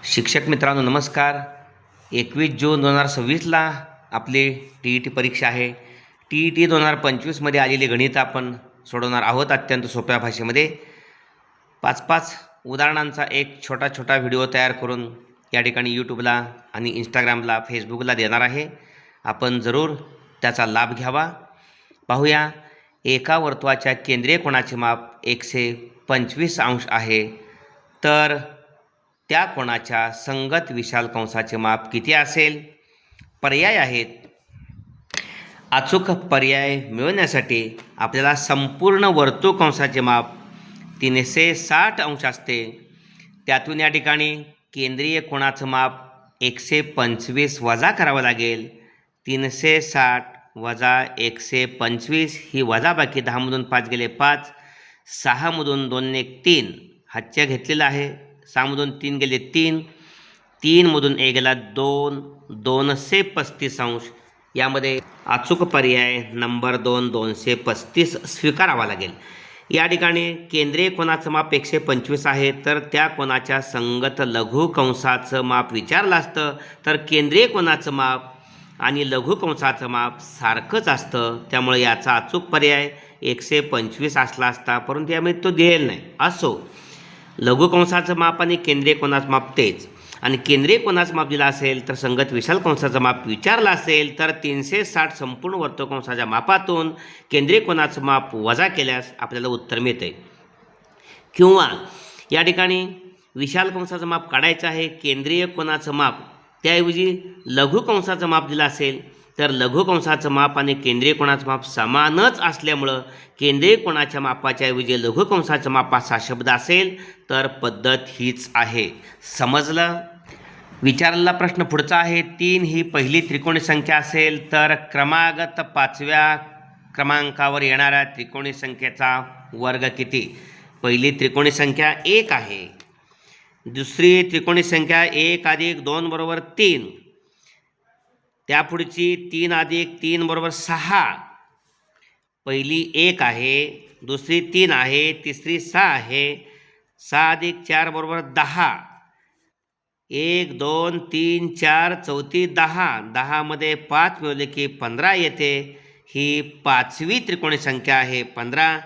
शिक्षक मित्रांनो नमस्कार. 21 जून 2026ला आपली TET परीक्षा आहे. TET 2025मध्ये आलेली गणित आपण सोडवणार आहोत अत्यंत सोप्या भाषेमध्ये. 5-5 उदाहरणांचा एक छोटा व्हिडिओ तयार करून या ठिकाणी यूट्यूबला आणि इंस्टाग्रामला फेसबुकला देणार आहे. आपण जरूर त्याचा लाभ घ्यावा. पाहूया, एका वर्तुळाच्या केंद्रीय कोनाचे माप 125 अंश आहे, तर त्या कोनाच्या संगत विशाल कंसाचे माप किती असेल? पर्याय आहेत. अचूक पर्याय मिळवण्यासाठी आपल्याला संपूर्ण वर्तुळ कंसाचे माप 360 अंश असते. त्यातून या ठिकाणी केंद्रीय कोनाचं माप 125 वजा करावं लागेल. 360 वजा 125 ही वजाबाकी. 10मधून 5 गेले 5, 6मधून 2 1 3 हातच्या घेतलेला आहे. 6मधून 3 गेले 3, 3मधून 1 गेला 2, 235 अंश. यामध्ये अचूक पर्याय नंबर 2 235 स्वीकारावा लागेल. या ठिकाणी केंद्रीय कोनाचं माप 125 आहे, तर त्या कोनाच्या संगत लघु कंसाचं माप विचारलं असतं, तर केंद्रीय कोनाचं माप आणि लघु कंसाचं माप सारखंच असतं. त्यामुळे याचा अचूक पर्याय 125 असला असता, परंतु यामध्ये तो दिलेला नाही. असो, लघु कंसाचं माप आणि केंद्रीय कोनाचं माप तेच, आणि केंद्रीय कोनाचं माप दिलं असेल तर संगत विशाल कंसाचं माप विचारलं असेल, तर 360 संपूर्ण वर्तुळ कंसाच्या मापातून केंद्रीय कोनाचं माप वजा केल्यास आपल्याला उत्तर मिळते. किंवा या ठिकाणी विशाल कंसाचं माप काढायचं आहे, केंद्रीय कोनाचं माप त्याऐवजी लघु कंसाचं माप दिलं असेल, तर लघु कंसाचं माप आणि केंद्रीय कोनाचं माप समानच असल्यामुळं केंद्रीय कोनाच्या मापाच्या ऐवजी लघु कंसाच्या माप असा शब्द असेल, तर पद्धत हीच आहे. समजलं? विचारलेला प्रश्न पुढचा आहे. 3 ही पहिली त्रिकोणी संख्या असेल, तर क्रमागत 5व्या क्रमांकावर येणाऱ्या त्रिकोणी संख्येचा वर्ग किती? पहिली त्रिकोणी संख्या 1 आहे. दुसरी त्रिकोणी संख्या 1 + 2 = 3. त्यापुढची 3 + 3 = 6. पहिली 1 आहे, दुसरी 3 आहे, तिसरी 6 आहे. 6 + 4 = 10. 1 2 3 4 चौथी 10. 10मध्ये 5 मिळवले की 15 येते. ही 5वी त्रिकोणी संख्या आहे 15.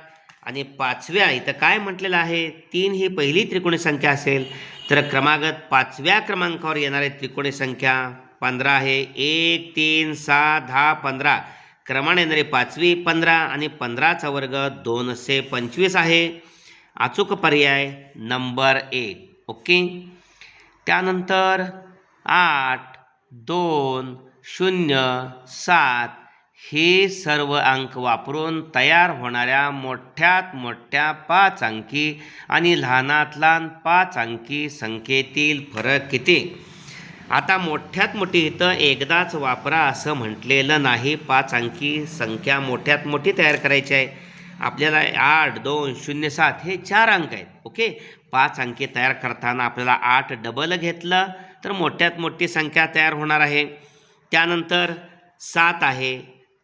आणि 5व्या इथं काय म्हटलेलं आहे? 3 ही पहिली त्रिकोणी संख्या असेल, तर क्रमागत 5व्या क्रमांकावर येणारी त्रिकोणी संख्या 15 आहे. 1 3 6 10 15. क्रमाने येणारी 5वी 15, आणि 15चा वर्ग 225 आहे. अचूक पर्याय नंबर 1. ओके. त्यानंतर 8 2 0 7 हे सर्व अंक वापरून तयार होणाऱ्या मोठ्यात मोठ्या 5 अंकी आणि लहानात लहान 5 अंकी संख्येतील फरक किती? आता मोठ्यात मोठी इथं एकदाच वापरा असं म्हटलेलं नाही. 5 अंकी संख्या मोठ्यात मोठी तयार करायची आहे आपल्याला. 8 2 0 7 हे 4 अंक आहेत. ओके. 5 अंकी तयार करताना आपल्याला 8 डबल घेतलं तर मोठ्यात मोठी संख्या तयार होणार आहे. त्यानंतर 7 आहे,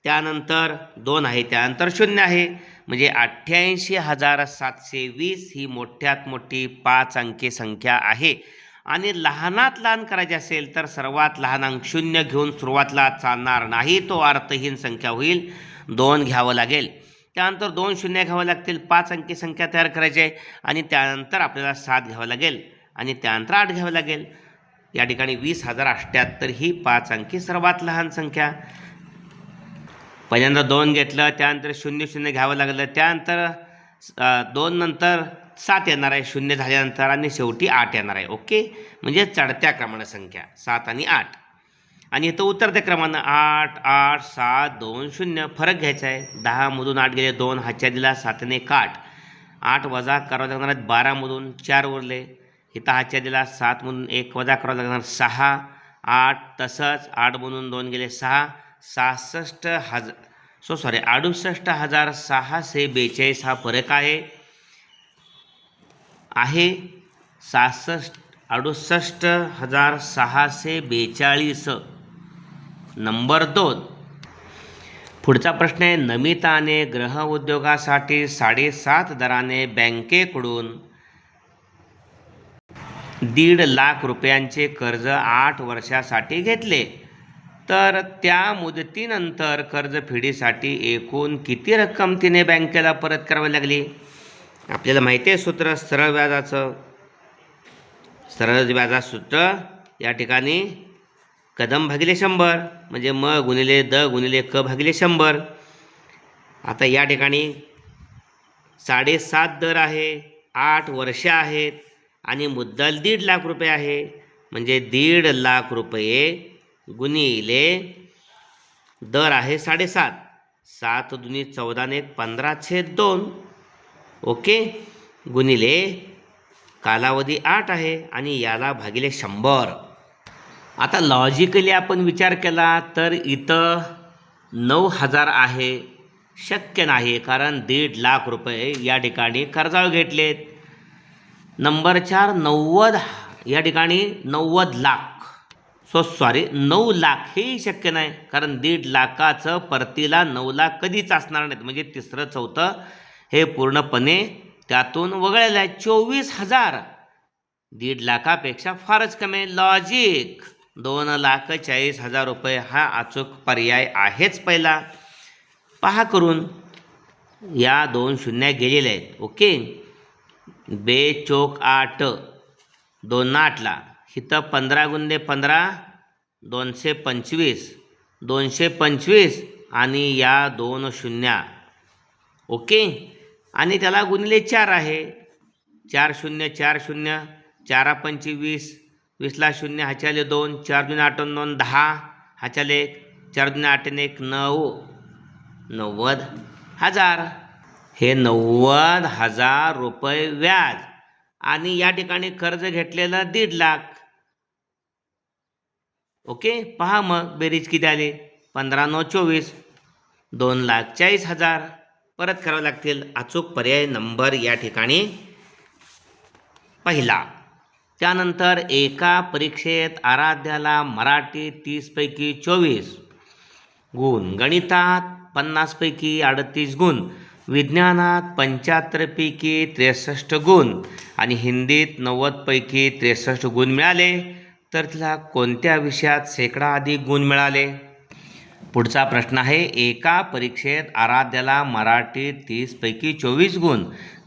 त्यानंतर 2 आहे, त्यानंतर 0 आहे. म्हणजे 88,720 ही मोठ्यात मोठी 5 अंकी संख्या आहे. आणि लहानात लहान करायचे असेल तर सर्वात लहान अंक 0 घेऊन सुरुवातला चालणार नाही, तो अर्थहीन संख्या होईल. 2 घ्यावं लागेल. त्यानंतर 2 0 घ्यावं लागतील. 5 अंकी संख्या तयार करायची आहे, आणि त्यानंतर आपल्याला 7 घ्यावं लागेल, आणि त्यानंतर 8 घ्यावं लागेल. या ठिकाणी 20,078 ही 5 अंकी सर्वात लहान संख्या. पहिल्यांदा 2 घेतलं, त्यानंतर 0 0 घ्यावं लागलं, त्यानंतर 2 नंतर 7 येणार आहे 0 झाल्यानंतर, आणि शेवटी 8 येणार आहे. ओके. म्हणजे चढत्या क्रमानं संख्या 7 आणि 8. आणि इथं उतरत्या क्रमानं 8 8 7 2 0. फरक घ्यायचा आहे. 10मधून 8 गेले 2, हातच्या दिला 7 ने 8. 8 वजा करावं लागणार आहेत. 12मधून 4 उरले. इथं हातच्या दिला 7मधून 1 वजा करावं लागणार 6. 8 तसंच 8मधून 2 गेले 6. 68,642 हा फरक आहे. 68,642. नंबर 2. पुढचा प्रश्न आहे. नमिताने गृह उद्योगासाठी 7.5 दराने बँकेकडून 1.5 लाख रुपयांचे कर्ज 8 वर्षासाठी घेतले, तर त्या मुदतीनंतर कर्जफेडीसाठी एकूण किती रक्कम तिने बँकेला परत करावी लागली? आपल्याला माहिती आहे सूत्र सरळ व्याजाचं. सरळ व्याजाचं सूत्र या ठिकाणी कदम भागिले 100 म्हणजे म गुणिले द गुणिले क भागिले 100. आता या ठिकाणी 7.5 दर आहे, 8 वर्ष आहेत आणि मुद्दल 1.5 लाख रुपये आहे. म्हणजे 1.5 लाख रुपये गुणिले दर आहे 7.5. 7 दुनी 14 ने 15/2. ओके, गुणिले कालावधी 8 आहे आणि याला भागिले 100. आता लॉजिकली आपण विचार केला तर इथं 9,000 आहे, शक्य नाही, कारण 1.5 लाख रुपये या ठिकाणी कर्जावर घेतलेत. नंबर 4 90 या ठिकाणी 90 लाख, 9 लाख हेही शक्य नाही, कारण 1.5 लाखाचं परतीला 9 लाख कधीच असणार नाहीत. म्हणजे तिसरं चौथं हे पूर्णपणे त्यातून वगळलेलं आहे. 24,000 1.5 लाखापेक्षा फारच कमी. लॉजिक 2,40,000 रुपये हा अचूक पर्याय आहेच पहिला. पहा करून, या 2 शून्य गेलेल्या आहेत. ओके, 2 चोक 8, 2 8ला इथं 15 गुणिले 15 225, 225 आणि या 2 शून्य. ओके, आणि त्याला गुणिले 4 आहे. 4 शून्य 4 शून्य, 4 25, 20ला शून्य ह्याच्याले 2, 4 दुने 8 2 10, ह्याच्याले 4 दुने 8 1 9, 90,000. हे 90,000 रुपये व्याज आणि या ठिकाणी कर्ज घेतलेलं 1.5 लाख. ओके, पहा मग बेरीज किती आली? 15 9 24, 2,40,000 परत करावे लागतील. अचूक पर्याय नंबर या ठिकाणी पहिला. त्यानंतर एका परीक्षेत आराध्याला मराठीत 30 पैकी 24 गुण, गणितात 50 पैकी 38 गुण, विज्ञानात 75 पैकी 63 गुण आणि हिंदीत 90 पैकी 63 गुण मिळाले, तर तिला कोणत्या विषयात शेकडा अधिक गुण मिळाले? पुढचा प्रश्न आहे, एका परीक्षेत आराध्याला मराठीत 30 पैकी 24 गुण,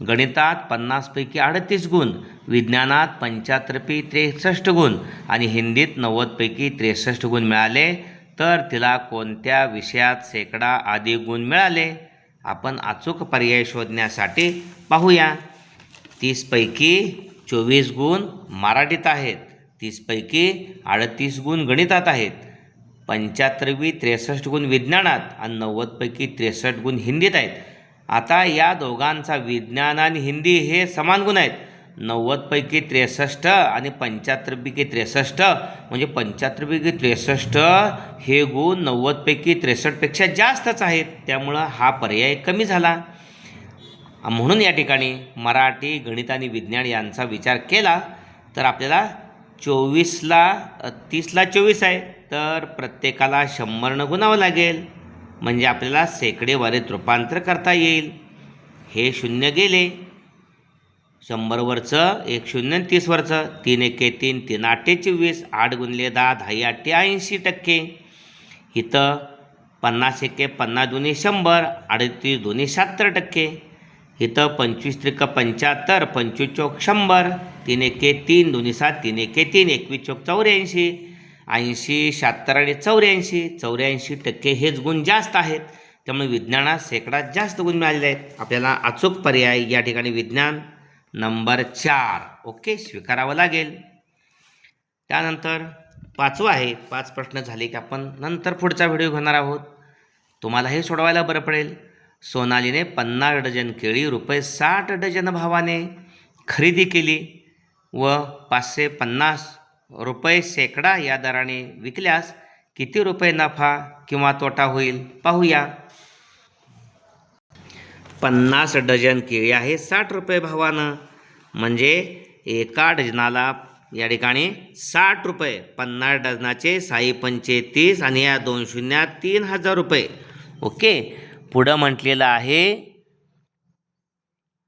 गणितात 50 पैकी 38 गुण, विज्ञानात 75 पैकी 63 गुण आणि हिंदीत 90 पैकी 63 गुण मिळाले, तर तिला कोणत्या विषयात शेकडा अधिक गुण मिळाले? आपण अचूक पर्याय शोधण्यासाठी पाहूया. 30 पैकी 24 गुण मराठीत आहेत, 30 पैकी 38 गुण गणितात आहेत, 75 63 गुण विज्ञानात आणि 90 पैकी 63 गुण हिंदीत आहेत. आता या दोघांचा विज्ञान आणि हिंदी हे समान गुण आहेत. 90 पैकी 63 आणि 75 पैकी 63 म्हणजे 75 पैकी 63 हे गुण 90 पैकी 63 पेक्षा जास्तच आहेत. त्यामुळं हा पर्याय कमी झाला. म्हणून या ठिकाणी मराठी, गणित आणि विज्ञान यांचा विचार केला तर आपल्याला 30ला 24 आहे, तर प्रत्येकाला 100 गुणावं लागेल. म्हणजे आपल्याला शेकडेवारीत रूपांतर करता येईल. हे शून्य गेले, 100 वरचं 1 शून्य 30 वरचं 3 1 3, 3 8 24, 8 गुणिले 10 10 8 80%. इथं 50 1 50 दुनी 100, 38 दुनी 70%. इथं 25 त्रिक 75, 25 चौक 100, 3 1 3 दुनी 7, 3 1 3, 21 चौक 84, 80 76 आणि 84, 84% हेच गुण जास्त आहेत. त्यामुळे विज्ञानात शेकडात जास्त गुण मिळालेले आहेत. आपल्याला अचूक पर्याय या ठिकाणी विज्ञान नंबर 4 ओके स्वीकारावं लागेल. त्यानंतर 5वा आहे. 5 प्रश्न झाले की आपण नंतर पुढचा व्हिडिओ घेणार आहोत. तुम्हाला हे सोडवायला बरं पडेल. सोनालीने 50 डझन केळी ₹60 डझन भावाने खरेदी केली व 550 रुपये शेकडा या दराने विकल्यास किती रुपये नफा किंवा तोटा होईल पाहूया. 50 डझन केळी आहे 60 रुपये भावानं, म्हणजे एका डझनाला या ठिकाणी 60 रुपये. 50 डझनाचे 6 पंचे 30 आणि या 2 शून्यात 3,000 रुपये. ओके, पुढं म्हटलेलं आहे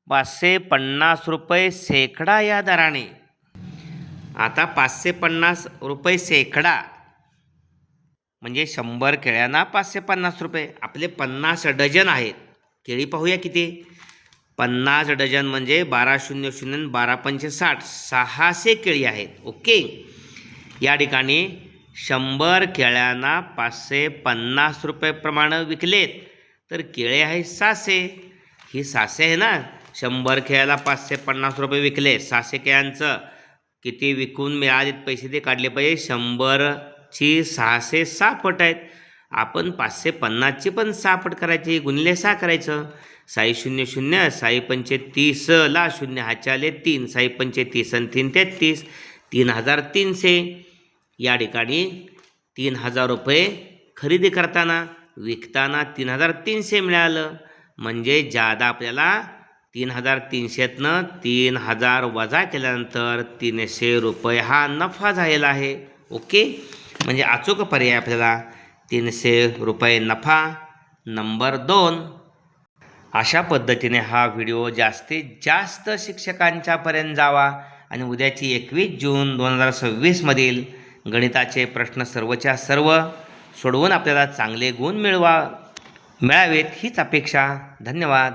550 रुपये शेकडा या दराने. आता 550 रुपये शेकडा म्हणजे 100 केळ्यांना 550 रुपये. आपले 50 डझन आहेत. केळी पाहूया किती. 50 डझन म्हणजे 12 शून्य शून्य 12 पंचे 60, 600 केळी आहेत. ओके. या ठिकाणी 100 केळ्यांना 550 रुपये प्रमाणे विकलेत तर केळे आहे 600. ही 600 आहे ना. 100 केळ्याला 550 रुपये विकले. 600 केळ्यांचं किती विकून मिळालेत पैसे ते काढले पाहिजे. 100ची 600 6 पट आहेत. आपण 550ची पण 6 पट करायची. गुणिले 6 करायचं. 6 शून्य शून्य 6 पंचे 30 ला शून्य हाचे आले 3. 6 पंचे 30 आणि 3 33. 3300. या ठिकाणी 3000 रुपये खरेदी करताना विकताना 3300 मिळालं. म्हणजे जादा आपल्याला 3300तनं 3000 वजा केल्यानंतर 300 रुपये हा नफा झालेला आहे. ओके. म्हणजे अचूक पर्याय आपल्याला 300 रुपये नफा नंबर 2. अशा पद्धतीने हा व्हिडिओ जास्तीत जास्त शिक्षकांच्यापर्यंत जावा आणि उद्याची 21 जून 2026मधील गणिताचे प्रश्न सर्वच्या सर्व सोडवून आपल्याला चांगले गुण मिळावेत हीच अपेक्षा. धन्यवाद.